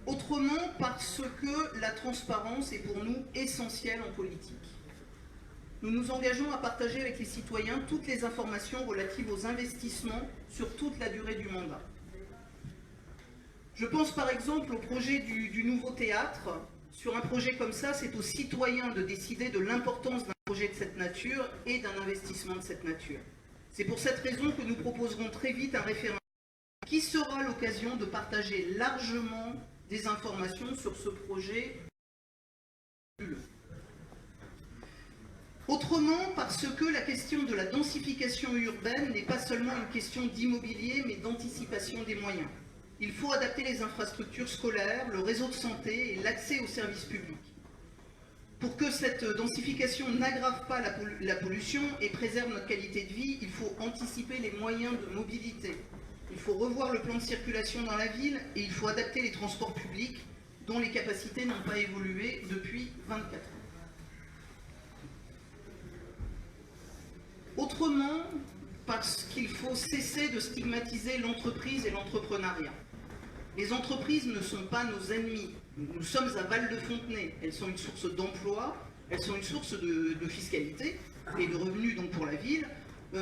Autrement parce que la transparence est pour nous essentielle en politique. Nous nous engageons à partager avec les citoyens toutes les informations relatives aux investissements sur toute la durée du mandat. Je pense par exemple au projet du nouveau théâtre. Sur un projet comme ça, c'est aux citoyens de décider de l'importance d'un projet de cette nature et d'un investissement de cette nature. C'est pour cette raison que nous proposerons très vite un référendum qui sera l'occasion de partager largement des informations sur ce projet. Autrement, parce que la question de la densification urbaine n'est pas seulement une question d'immobilier, mais d'anticipation des moyens. Il faut adapter les infrastructures scolaires, le réseau de santé et l'accès aux services publics. Pour que cette densification n'aggrave pas la pollution et préserve notre qualité de vie, il faut anticiper les moyens de mobilité. Il faut revoir le plan de circulation dans la ville et il faut adapter les transports publics dont les capacités n'ont pas évolué depuis 24 ans. Autrement, parce qu'il faut cesser de stigmatiser l'entreprise et l'entrepreneuriat. Les entreprises ne sont pas nos ennemis. Nous sommes à Val-de-Fontenay. Elles sont une source d'emploi, elles sont une source de fiscalité et de revenus donc pour la ville.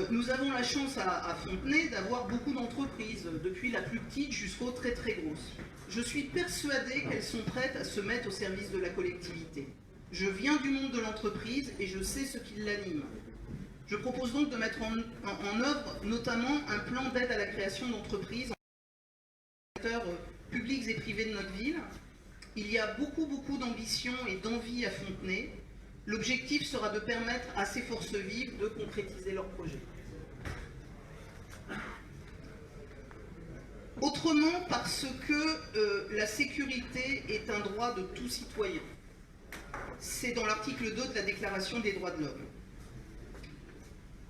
Nous avons la chance à Fontenay d'avoir beaucoup d'entreprises, depuis la plus petite jusqu'aux très très grosses. Je suis persuadée qu'elles sont prêtes à se mettre au service de la collectivité. Je viens du monde de l'entreprise et je sais ce qui l'anime. Je propose donc de mettre en œuvre notamment un plan d'aide à la création d'entreprises publics et privés de notre ville. Il y a beaucoup d'ambition et d'envie à Fontenay. L'objectif sera de permettre à ces forces vives de concrétiser leurs projets. Autrement, parce que la sécurité est un droit de tout citoyen. C'est dans l'article 2 de la Déclaration des droits de l'homme.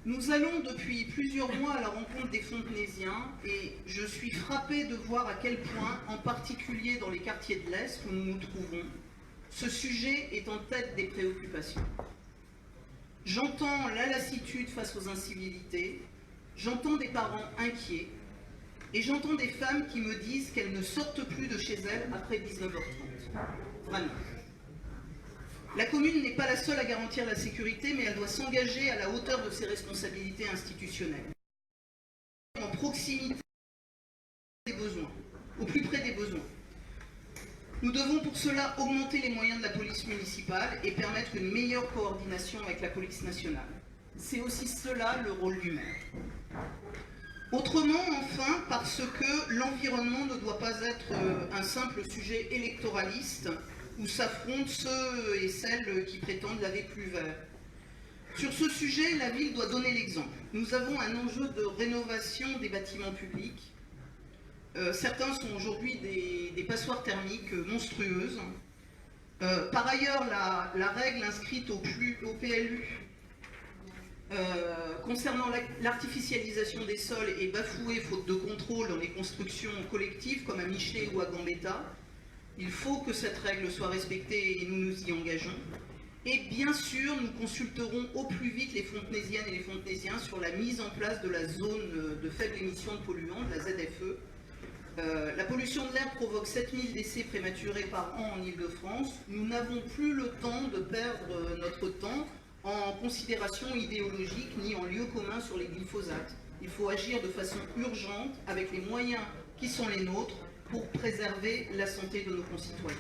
Nous allons depuis plusieurs mois à la rencontre des Fontenaisiens et je suis frappée de voir à quel point, en particulier dans les quartiers de l'Est où nous nous trouvons, ce sujet est en tête des préoccupations. J'entends la lassitude face aux incivilités, j'entends des parents inquiets et j'entends des femmes qui me disent qu'elles ne sortent plus de chez elles après 19h30. Vraiment. La commune n'est pas la seule à garantir la sécurité, mais elle doit s'engager à la hauteur de ses responsabilités institutionnelles. En proximité des besoins, au plus près des besoins. Nous devons pour cela augmenter les moyens de la police municipale et permettre une meilleure coordination avec la police nationale. C'est aussi cela le rôle du maire. Autrement, enfin, parce que l'environnement ne doit pas être un simple sujet électoraliste où s'affrontent ceux et celles qui prétendent laver plus vert. Sur ce sujet, la ville doit donner l'exemple. Nous avons un enjeu de rénovation des bâtiments publics. Certains sont aujourd'hui des passoires thermiques monstrueuses. Par ailleurs, la règle inscrite au PLU concernant l'artificialisation des sols est bafouée faute de contrôle dans les constructions collectives comme à Michelet ou à Gambetta. Il faut que cette règle soit respectée et nous nous y engageons. Et bien sûr, nous consulterons au plus vite les Fontenaisiennes et les Fontenaisiens sur la mise en place de la zone de faible émission de polluants, de la ZFE. La pollution de l'air provoque 7000 décès prématurés par an en Ile-de-France. Nous n'avons plus le temps de perdre notre temps en considération idéologique ni en lieu commun sur les glyphosates. Il faut agir de façon urgente avec les moyens qui sont les nôtres pour préserver la santé de nos concitoyens.